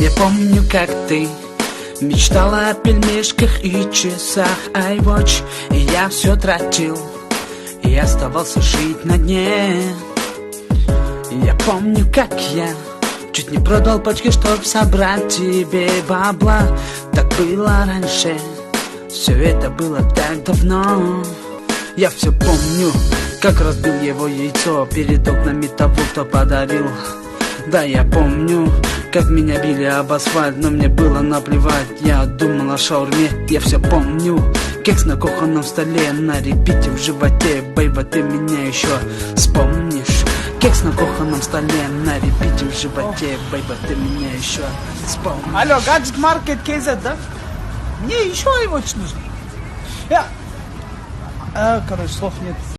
Я помню, как ты мечтала о пельмешках и часах iWatch, и я все тратил, и оставался жить на дне. Я помню, как я чуть не продал почки, чтоб собрать тебе бабла. Так было раньше, все это было так давно. Я все помню, как разбил его яйцо перед окнами того, кто подарил. Да, я помню, как меня били об асфальт, но мне было наплевать. Я думал о шаурме. Я все помню, кекс на кухонном столе, на репите в животе. Бейба, ты меня еще вспомнишь? Кекс на кухонном столе, на репите в животе. Бейба, ты меня еще вспомнишь? Алло, гаджет маркет KZ, да? Мне еще iWatch нужно. Короче, слов нет.